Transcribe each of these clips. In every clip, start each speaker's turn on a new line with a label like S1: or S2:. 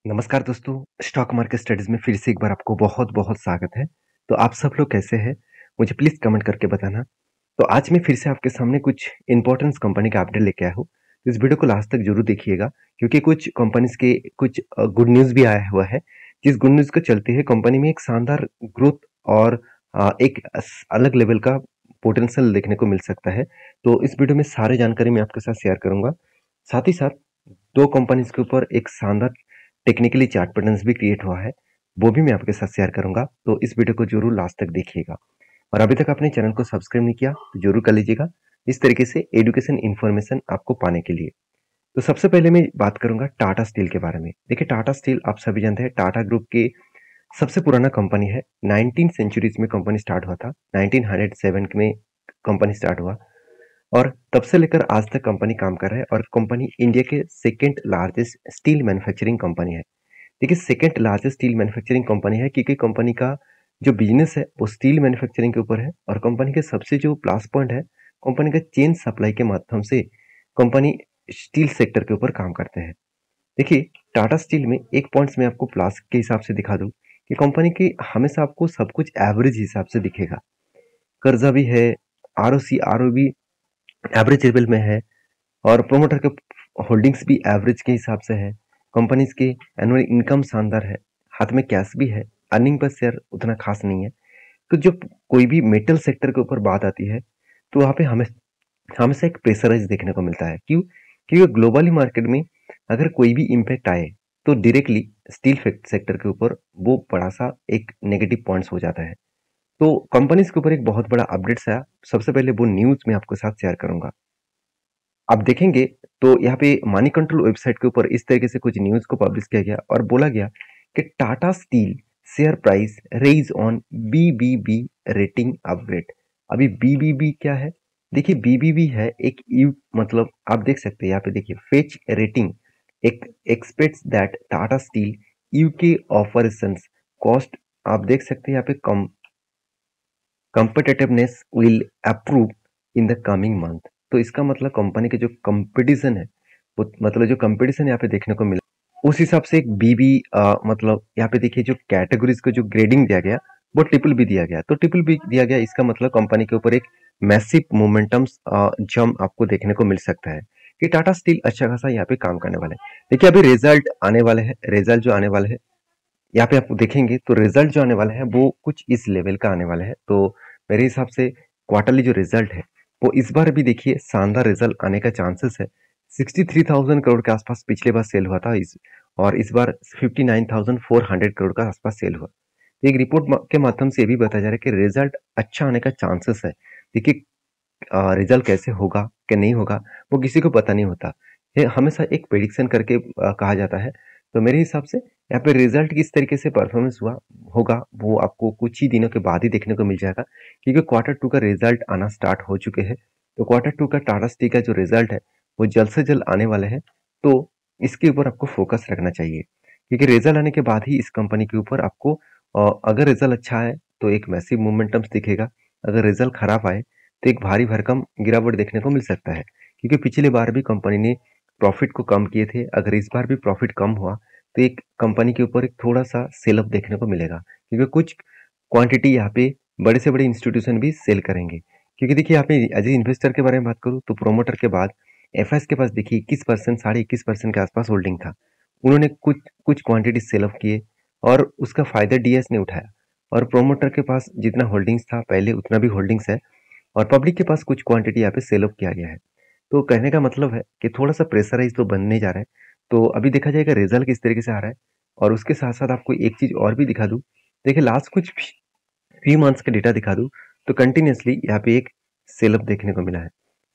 S1: नमस्कार दोस्तों, stock market studies में फिर से एक बार आपको बहुत-बहुत स्वागत है। तो आप सब लोग कैसे हैं? मुझे प्लीज़ कमेंट करके बताना। तो आज मैं फिर से आपके सामने कुछ इम्पोर्टेंस कंपनी का अपडेट लेके आया हूँ। इस वीडियो को लास्ट तक ज़रूर देखिएगा क्योंकि कुछ कंपनीज़ के कुछ गुड न्यूज़ भी आया हुआ है। जिस गुड न्यूज़ को चलते हुए कंपनी में एक शानदार ग्रोथ और एक अलग लेवल का पोटेंशियल देखने को मिल सकता है। तो इस वीडियो में सारी जानकारी मैं आपके साथ शेयर करूँगा। साथ ही साथ 2 कंपनीज़ के ऊपर एक शानदार टेक्निकली चार्ट पैटर्न्स भी क्रिएट हुआ है, वो भी मैं आपके साथ शेयर करूंगा। तो इस वीडियो को जरूर लास्ट तक देखिएगा और अभी तक आपने चैनल को सब्सक्राइब नहीं किया तो जरूर कर लीजिएगा, इस तरीके से एजुकेशन इन्फॉर्मेशन आपको पाने के लिए। तो सबसे पहले मैं बात करूंगा टाटा स्टील के बारे में। देखिए, टाटा स्टील आप सभी जानते हैं टाटा ग्रुप के सबसे पुराना कंपनी है। 19 सेंचुरीज में कंपनी स्टार्ट हुआ था, 1907 में कंपनी स्टार्ट हुआ और तब से लेकर आज तक कंपनी काम कर रहा है और कंपनी इंडिया के second largest steel manufacturing company है। देखिए, second largest steel manufacturing company है क्योंकि कंपनी का जो बिजनेस है वो स्टील मैन्युफैक्चरिंग के ऊपर है और कंपनी के सबसे जो प्लस पॉइंट है, कंपनी का चेन सप्लाई के माध्यम से कंपनी स्टील सेक्टर के ऊपर काम करते हैं। देखिए, टाटा स्टील में एक पॉइंट्स मैं आपको प्लस के हिसाब से दिखा दूं कि कंपनी की हमेशा आपको सब कुछ एवरेज हिसाब से दिखेगा। कर्जा भी है, आरओसी आरओ भी एवरेज लेवल में है और प्रोमोटर के होल्डिंग्स भी एवरेज के हिसाब से है। कंपनीज की एनुअल इनकम शानदार है, हाथ में कैश भी है, अर्निंग पर शेयर उतना खास नहीं है। तो जब कोई भी मेटल सेक्टर के ऊपर बात आती है तो वहाँ पे हमें हमेशा एक प्रेशराइज देखने को मिलता है। क्यों? क्योंकि ग्लोबली मार्केट में अगर कोई भी इम्पैक्ट आए तो डायरेक्टली स्टील सेक्टर के ऊपर वो बड़ा सा एक नेगेटिव पॉइंट्स हो जाता है। तो कंपनीज के ऊपर एक बहुत बड़ा अपडेट्स आया। सबसे पहले वो न्यूज में आपके साथ शेयर करूंगा। आप देखेंगे तो यहाँ पे मनी कंट्रोल वेबसाइट के ऊपर इस तरीके से कुछ न्यूज को पब्लिश किया गया और बोला गया कि Tata steel share price raise on BBB rating upgrade. अभी बीबीबी क्या है? देखिए, बीबीबी है एक यू, मतलब आप देख सकते हैं यहाँ पे, देखिए फेच रेटिंग एक aspects that Tata steel UK operations cost, आप देख सकते हैं यहाँ पे competitiveness will approve in the coming month। तो इसका मतलब कंपनी के जो कंपटीशन है वो, मतलब जो कंपटीशन यहाँ पे देखने को मिला उस हिसाब से एक बीबी मतलब यहाँ पे देखिए जो कैटेगरीज को जो ग्रेडिंग दिया गया वो ट्रिपल बी दिया गया। तो ट्रिपल बी दिया गया, इसका मतलब कंपनी के ऊपर एक मैसिव मोमेंटम जंप आपको देखने को मिल सकता है कि टाटा स्टील अच्छा खासा यहाँ पे काम करने वाले हैं। देखिए, अभी रिजल्ट आने वाले हैं, रिजल्ट जो आने वाले हैं यहाँ पे आप देखेंगे तो रिजल्ट जो आने वाला है वो कुछ इस लेवल का आने वाला है। तो मेरे हिसाब से क्वार्टरली जो रिजल्ट है वो इस बार भी देखिए शानदार रिजल्ट आने का चांसेस है। 63,000 करोड़ के आसपास पिछले बार सेल हुआ था और इस बार 59,400 करोड़ का आसपास सेल हुआ। एक रिपोर्ट के माध्यम से ये भी बताया जा रहा है कि रिजल्ट अच्छा आने का चांसेस है। देखिए, रिजल्ट कैसे होगा कि नहीं होगा वो किसी को पता नहीं होता, ये हमेशा एक प्रेडिक्शन करके कहा जाता है। तो मेरे हिसाब से यहाँ पे रिजल्ट किस तरीके से परफॉर्मेंस हुआ होगा वो आपको कुछ ही दिनों के बाद ही देखने को मिल जाएगा क्योंकि क्वार्टर टू का रिजल्ट आना स्टार्ट हो चुके हैं। तो क्वार्टर टू का टाटा स्टील का जो रिजल्ट है वो जल्द से जल्द आने वाले हैं। तो इसके ऊपर आपको फोकस रखना चाहिए क्योंकि रिजल्ट आने के बाद ही इस कंपनी के ऊपर आपको अगर रिजल्ट अच्छा है तो एक मैसिव मोमेंटम दिखेगा, अगर रिजल्ट खराब आए तो एक भारी भरकम गिरावट देखने को मिल सकता है क्योंकि पिछली बार भी कंपनी ने प्रॉफिट को कम किए थे। अगर इस बार भी प्रॉफिट कम हुआ तो एक कंपनी के ऊपर एक थोड़ा सा सेल अप देखने को मिलेगा क्योंकि कुछ क्वांटिटी यहाँ पे बड़े से बड़े इंस्टीट्यूशन भी सेल करेंगे। क्योंकि देखिए, यहाँ पे एज ए इन्वेस्टर के बारे में बात करूँ तो प्रोमोटर के बाद एफएस के पास देखिए 21%, 21.5% के आसपास होल्डिंग था। उन्होंने कुछ कुछ क्वांटिटी सेल अप किए और उसका फायदा डीएस ने उठाया और प्रोमोटर के पास जितना होल्डिंग्स था पहले उतना भी होल्डिंग्स है और पब्लिक के पास कुछ क्वांटिटी यहाँ पे सेल अप किया गया है। तो कहने का मतलब है कि थोड़ा सा प्रेशराइज तो बनने जा रहा है। तो अभी देखा जाएगा रिजल्ट किस तरीके से आ रहा है और उसके साथ साथ आपको एक चीज और भी दिखा दूं। देखिए, लास्ट कुछ फ्यू मंथ्स का डेटा दिखा दूं तो कंटिन्यूसली यहाँ पे एक सेल अप देखने को मिला है।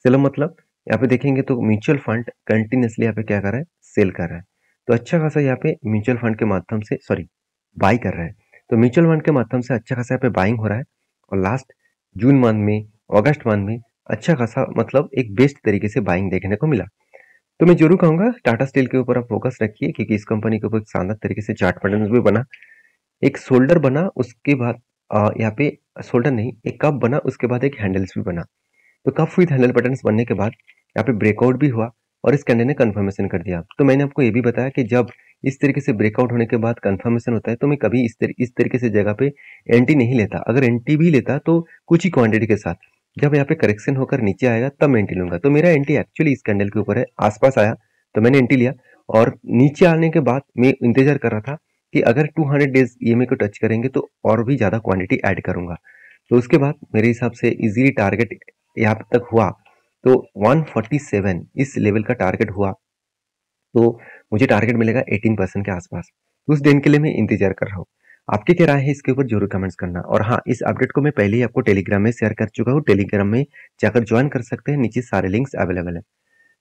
S1: सेल अप मतलब यहाँ पे देखेंगे तो म्यूचुअल फंड कंटिन्यूसली यहाँ पे क्या कर रहा है, सेल कर रहा है। तो अच्छा खासा यहाँ पे म्यूचुअल फंड के माध्यम से, सॉरी, बाई कर रहा है। तो म्यूचुअल फंड के माध्यम से अच्छा खासा यहाँ पे बाइंग हो रहा है और लास्ट जून मंथ में, अगस्त मंथ में अच्छा खासा मतलब एक बेस्ट तरीके से बाइंग देखने को मिला। तो मैं जरूर कहूंगा टाटा स्टील के ऊपर आप फोकस रखिए क्योंकि इस कंपनी के ऊपर एक शानदार तरीके से चार्ट पैटर्न भी बना, एक शोल्डर बना, उसके बाद यहाँ पे शोल्डर नहीं, एक कप बना, उसके बाद एक हैंडल्स भी बना। तो कप विथ हैंडल पैटर्न्स बनने के बाद यहाँ पे ब्रेकआउट भी हुआ, और इस कैंडल ने कंफर्मेशन कर दिया। तो मैंने आपको ये भी बताया कि जब इस तरीके से ब्रेकआउट होने के बाद कंफर्मेशन होता है तो मैं कभी इस तरीके से जगह पे एंट्री नहीं लेता। अगर एंट्री भी लेता तो कुछ ही क्वांटिटी के साथ। जब यहाँ पे करेक्शन होकर नीचे आएगा तब मैं एंट्री लूंगा। तो मेरा एंट्री एक्चुअली इस कैंडल के ऊपर है, आसपास आया तो मैंने एंट्री लिया, और नीचे आने के बाद मैं इंतजार कर रहा था कि अगर 200 डेज ईएमए को टच करेंगे तो और भी ज्यादा क्वांटिटी ऐड करूंगा। तो उसके बाद मेरे हिसाब से इजीली टारगेट यहाँ तक हुआ, तो 147 इस लेवल का टारगेट हुआ, तो मुझे टारगेट मिलेगा 18% के आसपास। उस दिन के लिए मैं इंतजार कर रहा हूँ। आपकी क्या राय है इसके ऊपर जरूर कमेंट्स करना। और हाँ, इस अपडेट को मैं पहले ही आपको टेलीग्राम में शेयर कर चुका हूँ, टेलीग्राम में जाकर ज्वाइन कर सकते हैं, नीचे सारे लिंक्स अवेलेबल है।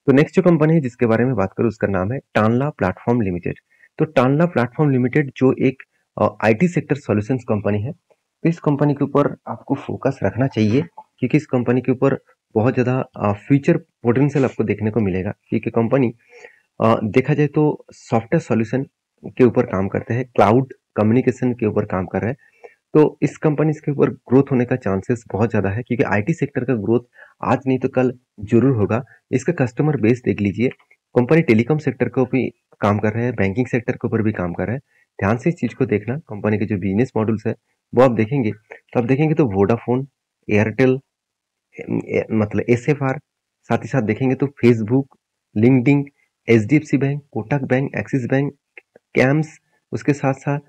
S1: तो नेक्स्ट जो कंपनी है जिसके बारे में बात करूँ उसका नाम है टानला प्लेटफॉर्म लिमिटेड। तो टानला प्लेटफॉर्म लिमिटेड जो एक आईटी सेक्टर सॉल्यूशंस कंपनी है, तो इस कंपनी के ऊपर आपको फोकस रखना चाहिए, क्योंकि इस कंपनी के ऊपर बहुत ज़्यादा फ्यूचर पोटेंशियल आपको देखने को मिलेगा। क्योंकि कंपनी देखा जाए तो सॉफ्टवेयर सॉल्यूशन के ऊपर काम करते हैं, क्लाउड कम्युनिकेशन के ऊपर काम कर रहे हैं। तो इस कंपनी के ऊपर ग्रोथ होने का चांसेस बहुत ज़्यादा है, क्योंकि आईटी सेक्टर का ग्रोथ आज नहीं तो कल जरूर होगा। इसका कस्टमर बेस देख लीजिए, कंपनी टेलीकॉम सेक्टर को भी काम कर रहे हैं, बैंकिंग सेक्टर के ऊपर भी काम कर रहे हैं। ध्यान से इस चीज़ को देखना, कंपनी के जो बिजनेस मॉडल्स है वो आप देखेंगे तो आप देखेंगे तो वोडाफोन, एयरटेल, मतलब एसएफआर, साथ ही साथ देखेंगे तो Facebook, LinkedIn, HDFC bank, Kotak bank, axis bank, camps, उसके साथ साथ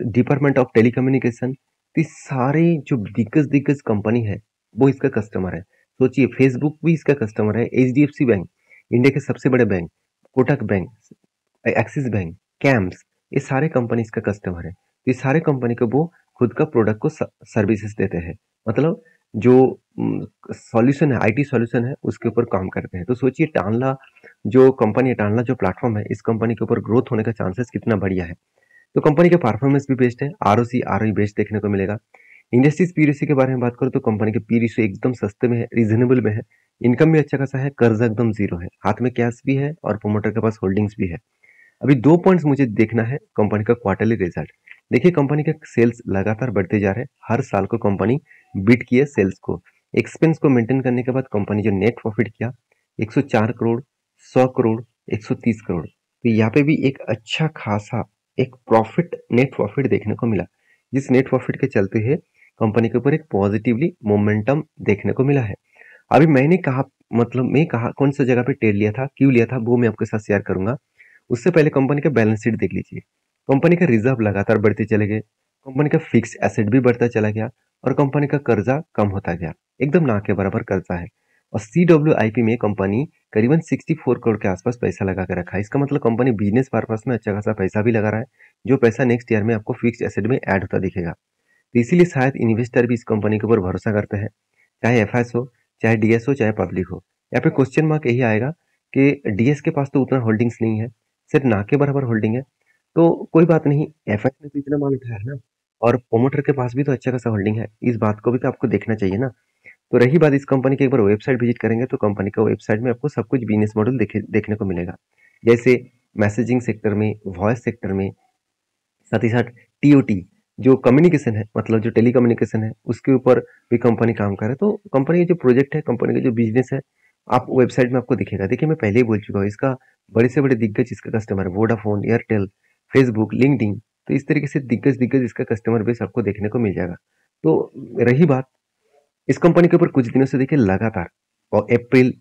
S1: डिपार्टमेंट ऑफ टेलीकम्युनिकेशन, तो सारे जो दिग्गज दिग्गज कंपनी है वो इसका कस्टमर है। सोचिए, फेसबुक भी इसका कस्टमर है, एचडीएफसी बैंक इंडिया के सबसे बड़े bank, Kotak bank, axis bank, camps, ये सारे कंपनी इसका कस्टमर है। तो ये सारे कंपनी को वो खुद का प्रोडक्ट को सर्विसेज देते हैं, मतलब जो सॉल्यूशन है, आईटी सॉल्यूशन है, उसके ऊपर काम करते हैं। तो सोचिए, टानला जो कंपनी है, टानला जो प्लेटफॉर्म है, इस कंपनी के ऊपर ग्रोथ होने का चांसेस कितना बढ़िया है। तो कंपनी का परफॉर्मेंस भी बेस्ट है, आरओसी आरओई बेस्ट देखने को मिलेगा। इंडस्ट्रीज पी रेशियो के बारे में बात करूँ तो कंपनी के पी रेशियो एकदम सस्ते में है, रीजनेबल में है, इनकम भी अच्छा खासा है, कर्ज एकदम जीरो है, हाथ में कैश भी है और प्रोमोटर के पास होल्डिंग्स भी है। अभी 2 पॉइंट्स मुझे देखना है कंपनी का क्वार्टरली रिजल्ट। देखिए, कंपनी के सेल्स लगातार बढ़ते जा रहे हैं, हर साल को कंपनी बीट की है सेल्स को। एक्सपेंस को मेंटेन करने के बाद कंपनी जो नेट प्रॉफिट किया 104 करोड़, 100 करोड़, 130 करोड़, तो यहाँ पे भी एक अच्छा खासा एक प्रॉफिट, नेट प्रॉफिट देखने को मिला, जिस नेट प्रॉफिट के चलते हुए कंपनी के ऊपर एक पॉजिटिवली मोमेंटम देखने को मिला है। अभी मैंने कहा, मतलब मैं कहा कौन सा जगह पे ट्रेड लिया था, क्यों लिया था, वो मैं आपके साथ शेयर करूंगा। उससे पहले कंपनी का बैलेंस शीट देख लीजिए। कंपनी का रिजर्व लगातार बढ़ते चले गए, कंपनी का फिक्स एसेट भी बढ़ता चला गया, और कंपनी का कर्जा कम होता गया, एकदम ना के बराबर कर्जा है। और CWIP में कंपनी करीबन 64 करोड़ के आसपास पैसा लगा के रखा है। इसका मतलब कंपनी बिजनेस पर्पस में अच्छा खासा पैसा भी लगा रहा है, जो पैसा नेक्स्ट ईयर में आपको फिक्स एसेट में ऐड होता दिखेगा। तो इसीलिए शायद इन्वेस्टर भी इस कंपनी के ऊपर भरोसा करते हैं, चाहे एफएस हो, चाहे डीएस हो, चाहे पब्लिक हो। यहाँ पे क्वेश्चन मार्क यही आएगा कि डीएस के पास तो उतना होल्डिंग्स नहीं है, सिर्फ ना के बराबर होल्डिंग है। तो कोई बात नहीं, एफएस ने तो इतना माल उठाया है ना, और प्रोमोटर के पास भी तो अच्छा खासा होल्डिंग है, इस बात को भी तो आपको देखना चाहिए ना। तो रही बात इस कंपनी की, एक बार वेबसाइट विजिट करेंगे तो कंपनी का वेबसाइट में आपको सब कुछ बिजनेस मॉडल देखने को मिलेगा, जैसे मैसेजिंग सेक्टर में, वॉइस सेक्टर में, साथ ही साथ टीओटी जो कम्युनिकेशन है, मतलब जो टेली कम्युनिकेशन है, उसके ऊपर भी कंपनी काम कर रहा है। तो कंपनी के जो प्रोजेक्ट है, कंपनी का जो बिजनेस है, आप वेबसाइट में आपको दिखेगा। देखिए, मैं पहले ही बोल चुका हूँ, इसका बड़े से बड़े दिग्गज इसका कस्टमर है, वोडाफोन, एयरटेल, फेसबुक, लिंक्डइन। तो इस तरीके से दिग्गज दिग्गज इसका कस्टमर बेस आपको देखने को मिल जाएगा। तो रही बात इस कंपनी के ऊपर, कुछ दिनों से देखिए लगातार, और अप्रैल,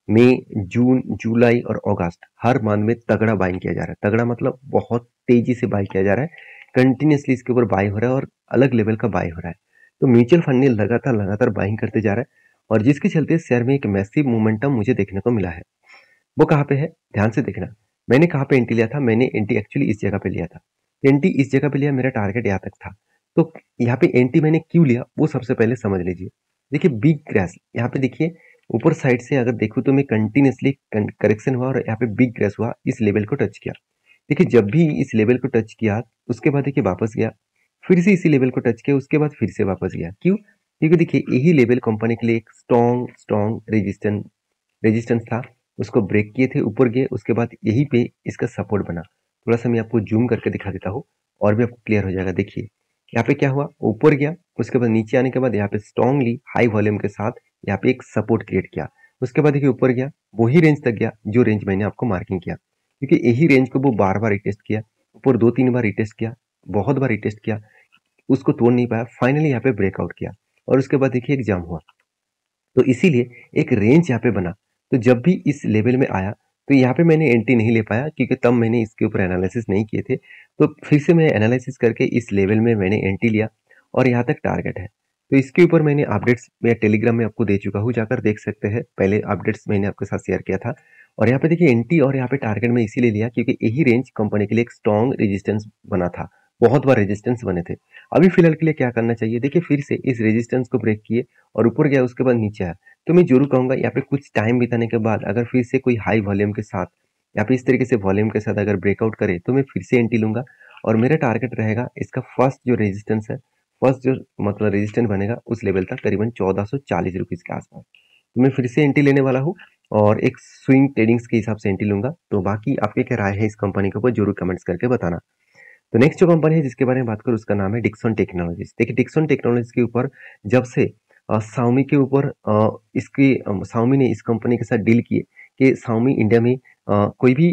S1: मई, जून, जुलाई और अगस्त हर मंथ में तगड़ा बाइंग किया जा रहा है। तगड़ा मतलब बहुत तेजी से बाई किया जा रहा है, कंटिन्यूसली इसके ऊपर बाई हो रहा है, और अलग लेवल का बाई हो रहा है। तो म्यूचुअल फंड ने लगातार लगातार बाइंग करते जा रहा है, और जिसके चलते शेयर में एक मैसिव मोमेंटम मुझे देखने को मिला है। वो कहाँ पे है, ध्यान से देखना। मैंने कहाँ पे एंट्री लिया था, मैंने एंट्री एक्चुअली इस जगह पे लिया था। एंट्री इस जगह पे लिया, मेरा टारगेट यहाँ तक था। तो यहाँ पे एंट्री मैंने क्यों लिया वो सबसे पहले समझ लीजिए। देखिए, बिग क्रैश यहाँ पे देखिए, ऊपर साइड से अगर देखूँ तो मैं कंटिन्यूसली करेक्शन हुआ, और यहाँ पे बिग क्रैश हुआ, इस लेवल को टच किया। देखिए, जब भी इस लेवल को टच किया उसके बाद देखिए वापस गया, फिर से इसी लेवल को टच किया, उसके बाद फिर से वापस गया। क्यों? क्योंकि देखिए, यही लेवल कंपनी के लिए एक स्ट्रॉन्ग स्ट्रॉन्ग रेजिस्टेंस था, उसको ब्रेक किए थे, ऊपर गए, उसके बाद यहीं पे इसका सपोर्ट बना। थोड़ा सा मैं आपको जूम करके दिखा देता हूँ, और भी आपको क्लियर हो जाएगा। देखिए, यहाँ पे क्या हुआ, ऊपर गया, उसके बाद नीचे आने के बाद यहाँ पे स्ट्रॉन्गली हाई वॉल्यूम के साथ यहाँ पे एक सपोर्ट क्रिएट किया। उसके बाद देखिए ऊपर गया, वही रेंज तक गया जो रेंज मैंने आपको मार्किंग किया, क्योंकि यही रेंज को वो बार बार रिटेस्ट किया, ऊपर 2-3 बार रिटेस्ट किया, बहुत बार रिटेस्ट किया, उसको तोड़ नहीं पाया, फाइनली यहाँ पे ब्रेकआउट किया और उसके बाद देखिए एग्जाम हुआ। तो इसीलिए एक रेंज यहाँ पे बना। तो जब भी इस लेवल में आया तो यहाँ पे मैंने एंट्री नहीं ले पाया, क्योंकि तब मैंने इसके ऊपर एनालिसिस नहीं किए थे। तो फिर से मैं एनालिसिस करके इस लेवल में मैंने एंट्री लिया और यहाँ तक टारगेट है। तो इसके ऊपर मैंने अपडेट्स मैं टेलीग्राम में आपको दे चुका हूँ, जाकर देख सकते हैं। पहले अपडेट्स मैंने आपके साथ शेयर किया था। और यहाँ पे देखिए एंट्री और यहाँ पे टारगेट में इसीलिए लिया क्योंकि यही रेंज कंपनी के लिए एक स्ट्रॉन्ग रेजिस्टेंस बना था, बहुत बार रेजिस्टेंस बने थे। अभी फिलहाल के लिए क्या करना चाहिए, देखिए फिर से इस रेजिस्टेंस को ब्रेक किए और ऊपर गया, उसके बाद नीचे आया। तो मैं जरूर कहूंगा यहाँ पे कुछ टाइम बिताने के बाद अगर फिर से कोई हाई वॉल्यूम के साथ या फिर इस तरीके से वॉल्यूम के साथ अगर ब्रेकआउट करे तो मैं फिर से एंट्री लूंगा। और मेरा टारगेट रहेगा इसका फर्स्ट जो रेजिस्टेंस है, फर्स्ट जो मतलब रेजिस्टेंस बनेगा उस लेवल तक, करीबन 1440 रुपीज के आसपास। तो मैं फिर से एंट्री लेने वाला हूँ और एक स्विंग ट्रेडिंग्स के हिसाब से एंट्री लूंगा। तो बाकी आपके क्या राय है इस कंपनी के ऊपर जरूर कमेंट्स करके बताना। तो नेक्स्ट जो कंपनी है जिसके बारे में बात करूँ उसका नाम है डिक्सन टेक्नोलॉजीज। देखिए डिक्सन टेक्नोलॉजीज के ऊपर जब से Xiaomi के ऊपर इसकी Xiaomi ने इस कंपनी के साथ डील किए कि Xiaomi इंडिया में कोई भी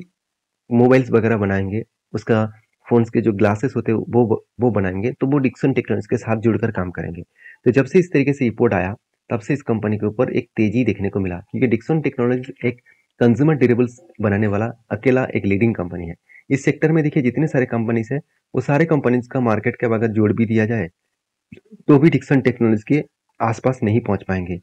S1: मोबाइल्स वगैरह बनाएंगे, उसका फोन्स के जो ग्लासेस होते हैं वो बनाएंगे, तो वो डिक्सन टेक्नोलॉजीज के साथ जुड़कर काम करेंगे। तो जब से इस तरीके से रिपोर्ट आया तब से इस कंपनी के ऊपर एक तेजी देखने को मिला, क्योंकि डिक्सन टेक्नोलॉजीज एक कंज्यूमर ड्यूरेबल्स बनाने वाला अकेला एक लीडिंग कंपनी है। इस सेक्टर में देखिए जितने सारे कंपनीज है वो सारे कंपनीज का मार्केट कैप अगर जोड़ भी दिया जाए तो भी डिक्सन टेक्नोलॉजी के आसपास नहीं पहुंच पाएंगे।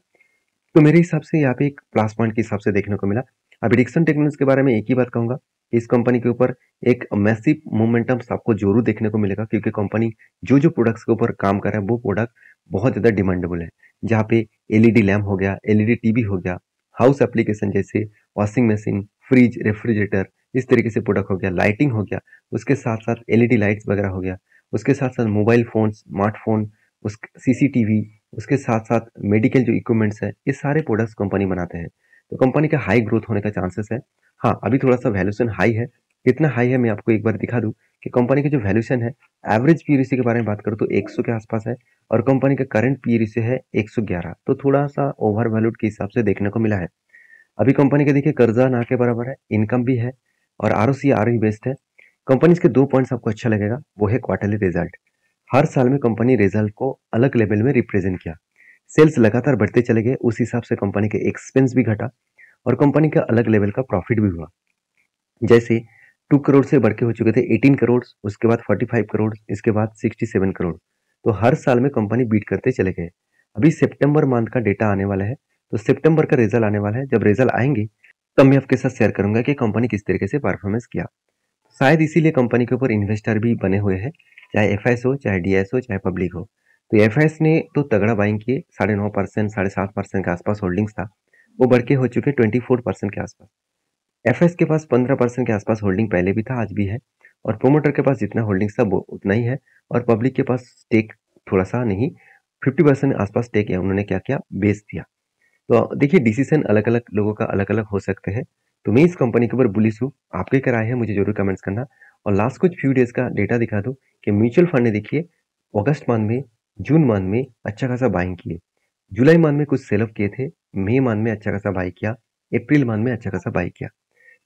S1: तो मेरे हिसाब से यहाँ पे एक प्लस पॉइंट के हिसाब से देखने को मिला। अभी डिक्सन टेक्नोलॉजी के बारे में एक ही बात कहूंगा, इस कंपनी के ऊपर एक मैसिव मोमेंटम आपको जरूर देखने को मिलेगा, क्योंकि कंपनी जो जो प्रोडक्ट्स के ऊपर काम कर रहा है वो प्रोडक्ट बहुत ज्यादा डिमांडेबल है। जहाँ पे एलईडी लैम्प हो गया, एलईडी टीवी हो गया, हाउस एप्लीकेशन जैसे वॉशिंग मशीन, फ्रिज, रेफ्रिजरेटर, इस तरीके से प्रोडक्ट हो गया, लाइटिंग हो गया, उसके साथ साथ एलईडी लाइट्स वगैरह हो गया, उसके साथ साथ मोबाइल फोन, स्मार्टफोन, उस सीसीटीवी, उसके साथ साथ मेडिकल जो इक्विपमेंट्स है, ये सारे प्रोडक्ट्स कंपनी बनाते हैं। तो कंपनी का हाई ग्रोथ होने का चांसेस है। हाँ, अभी थोड़ा सा वैल्यूएशन हाई है। कितना हाई है मैं आपको एक बार दिखा दूं कि कंपनी की जो वैल्यूएशन है, एवरेज पी रेशियो के बारे में बात करूँ तो 100 के आसपास है और कंपनी का करंट पी रेशियो है 111। तो थोड़ा सा ओवर वैल्यूड के हिसाब से देखने को मिला है। अभी कंपनी का देखिए कर्जा ना के बराबर है, इनकम भी है और आरओसी आर बेस्ड है। कंपनी के 2 पॉइंट्स आपको अच्छा लगेगा, वो है क्वार्टरली रिजल्ट। हर साल में कंपनी रिजल्ट को अलग लेवल में रिप्रेजेंट किया, सेल्स लगातार बढ़ते चले गए, उस हिसाब से कंपनी के एक्सपेंस भी घटा और कंपनी का अलग लेवल का प्रॉफिट भी हुआ। जैसे 2 करोड़ से बढ़ के हो चुके थे 18 करोड़, उसके बाद 45 करोड़, इसके बाद 67 करोड़। तो हर साल में कंपनी बीट करते चले गए। अभी सितंबर मंथ का डेटा आने वाला है, तो सितंबर का रिजल्ट आने वाला है। जब रिजल्ट आएंगे तब मैं आपके साथ शेयर करूंगा कि कंपनी किस तरीके से परफॉर्मेंस किया। शायद इसीलिए कंपनी के ऊपर इन्वेस्टर भी बने हुए हैं, चाहे एफआईएस हो, चाहे डीएस हो, चाहे पब्लिक हो। तो एफआईएस ने तो तगड़ा बाइंग किए, 9.5%, 7.5% के आसपास होल्डिंग्स था, वो बढ़ के हो चुके 24% के आसपास। एफएस के पास 15% के आसपास होल्डिंग पहले भी था, आज भी है, और प्रोमोटर के पास जितना होल्डिंग्स था वो उतना ही है, और पब्लिक के पास स्टेक थोड़ा सा नहीं, 50% आसपास स्टेक है। उन्होंने क्या किया, बेच दिया। तो देखिए डिसीजन अलग अलग लोगों का अलग अलग हो सकते हैं। तो मैं इस कंपनी के ऊपर बुलिश हूँ, आपके क्या राय है मुझे जरूर कमेंट्स करना। और लास्ट कुछ फ्यू डेज का डेटा दिखा दूँ कि म्यूचुअल फंड ने देखिए अगस्त मंथ में, जून मंथ में अच्छा खासा बाइंग किए, जुलाई मंथ में कुछ सेल ऑफ किए थे, मई मंथ में अच्छा खासा बाई किया, अप्रैल मंथ में अच्छा खासा बाई किया।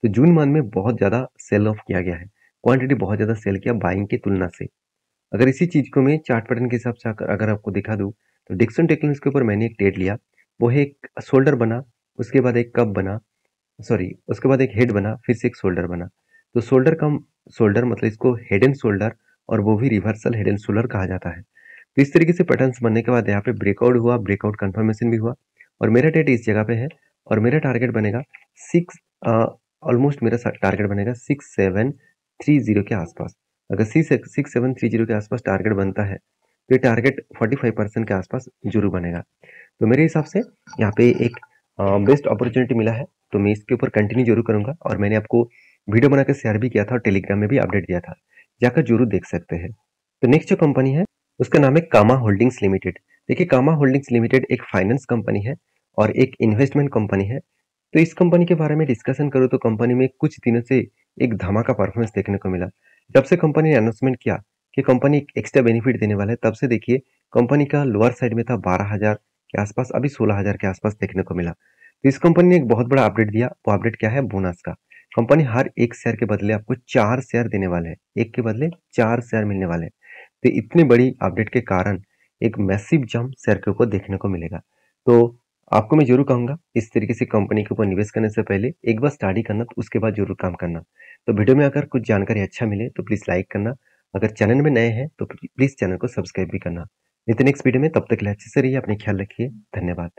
S1: तो जून मंथ में बहुत ज़्यादा सेल ऑफ किया गया है, क्वांटिटी बहुत ज़्यादा सेल किया बाइंग की तुलना से। अगर इसी चीज़ को मैं चार्ट पैटर्न के हिसाब से अगर आपको दिखा दूँ तो डिक्सन टेक्नोलॉजीज के ऊपर मैंने एक ट्रेड लिया, वो है एक शोल्डर बना, उसके बाद एक कप बना, सॉरी उसके बाद एक हेड बना, फिर से एक शोल्डर बना। तो शोल्डर कम शोल्डर मतलब इसको हेड एंड शोल्डर, और वो भी रिवर्सल हेड एंड शोल्डर कहा जाता है। तो इस तरीके से पैटर्न्स बनने के बाद यहाँ पे ब्रेकआउट हुआ, ब्रेकआउट कंफर्मेशन भी हुआ, और मेरा डेट इस जगह पे है और मेरा टारगेट बनेगा सिक्स, ऑलमोस्ट मेरा टारगेट बनेगा 6730 के आसपास। अगर 6730 के आसपास टारगेट बनता है तो ये टारगेट 45% के आसपास जरूर बनेगा। तो मेरे हिसाब से यहाँ पे एक बेस्ट अपॉर्चुनिटी मिला है, तो मैं इसके ऊपर कंटिन्यू जरूर करूंगा। और मैंने आपको वीडियो बनाकर शेयर भी किया था और टेलीग्राम में भी अपडेट दिया था, जाकर जरूर देख सकते हैं। तो नेक्स्ट जो कंपनी है उसका नाम है कामा होल्डिंग्स लिमिटेड। देखिए कामा होल्डिंग्स लिमिटेड एक फाइनेंस कंपनी है और एक इन्वेस्टमेंट कंपनी है। तो इस कंपनी के बारे में डिस्कशन करूँ तो कंपनी में कुछ दिनों से एक धमाका परफॉर्मेंस देखने को मिला। जब से कंपनी ने अनाउंसमेंट किया कि कंपनी एक एक्स्ट्रा बेनिफिट देने वाला है, तब से देखिए कंपनी का लोअर साइड में था 12,000 के आसपास, अभी 16,000 के आसपास देखने को मिला। तो इस कंपनी ने एक बहुत बड़ा अपडेट दिया। वो अपडेट क्या है? बोनस का। कंपनी हर एक शेयर के बदले आपको 4 शेयर देने वाले हैं। एक के बदले 4 शेयर मिलने वाले हैं। तो इतनी बड़ी अपडेट के कारण एक मैसिव जंप शेयर के ऊपर देखने को मिलेगा। तो आपको मैं जरूर कहूंगा इस तरीके से कंपनी के ऊपर निवेश करने से पहले एक बार स्टडी करना, तो उसके बाद जरूर काम करना। तो वीडियो में अगर कुछ जानकारी अच्छा मिले तो प्लीज लाइक करना। अगर चैनल में नए हैं तो प्लीज चैनल को सब्सक्राइब भी करना। मिलते हैं नेक्स्ट वीडियो में, तब तक के लिए अच्छे से रहिए, अपने ख्याल रखिए। धन्यवाद।